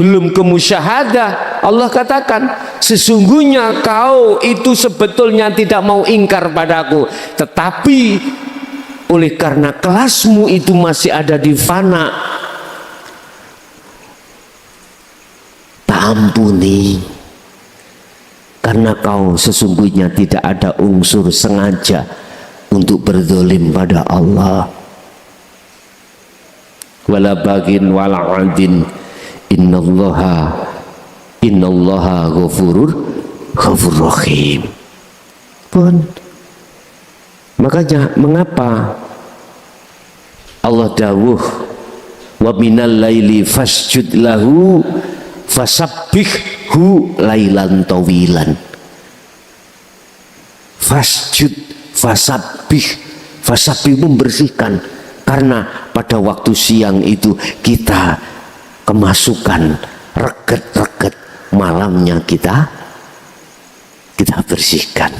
belum ke musyahadah, Allah katakan sesungguhnya kau itu sebetulnya tidak mau ingkar padaku, tetapi oleh karena kelasmu itu masih ada di fana, tak ampuni. Karena kau sesungguhnya tidak ada unsur sengaja untuk berzolim pada Allah. Wala bagin wala adin, innallaha ghafurur rahim. Pun makanya mengapa Allah dawuh wa minal laili fasjud lahu fasabbihhu lailan tawilan. Fasjud, fasabbih, fasabbih membersihkan, Karena pada waktu siang itu kita kemasukan reget-reget, malamnya kita bersihkan.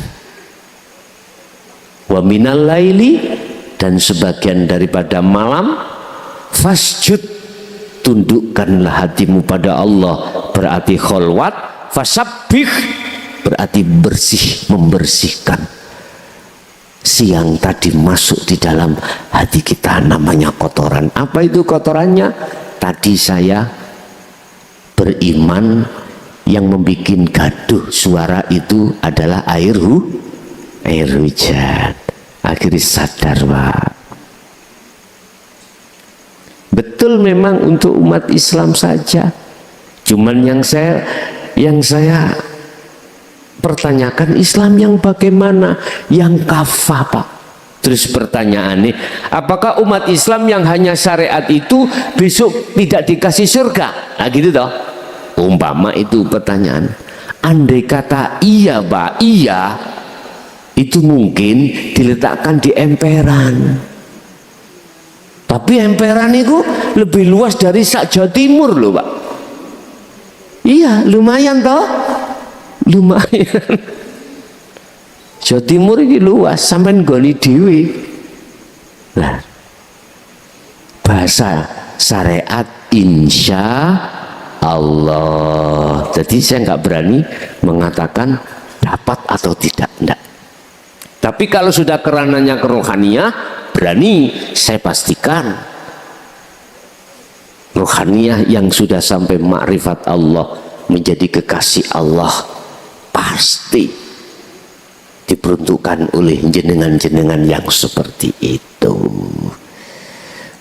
Wa minal laili, dan sebagian daripada malam, fasjud, tundukkanlah hatimu pada Allah, berarti kholwat, fasabbih, berarti bersih, membersihkan. Siang tadi masuk di dalam hati kita, namanya kotoran. Apa itu kotorannya? Tadi saya beriman, yang membuat gaduh suara itu adalah air hujan. Akhirnya sadar, Pak. Betul, memang untuk umat Islam saja. Cuman yang saya pertanyakan, Islam yang bagaimana? Yang kafah, Pak. Terus pertanyaannya, apakah umat Islam yang hanya syariat itu besok tidak dikasih surga? Nah gitu toh. Umpama itu pertanyaan. Andai kata iya, Pak, iya, itu mungkin diletakkan di emperan. Tapi emperan itu lebih luas dari sak Jawa Timur loh, Pak. Iya, lumayan toh. Lumayan. Jawa Timur ini luas, sampai nggoni dewi. Nah, bahasa syariat insya Allah. Jadi saya nggak berani mengatakan dapat atau tidak, enggak. Tapi kalau sudah kerananya kerohaniah, berani saya pastikan. Rohaniah yang sudah sampai makrifat Allah, menjadi kekasih Allah, pasti diperuntukkan oleh jenengan-jenengan yang seperti itu.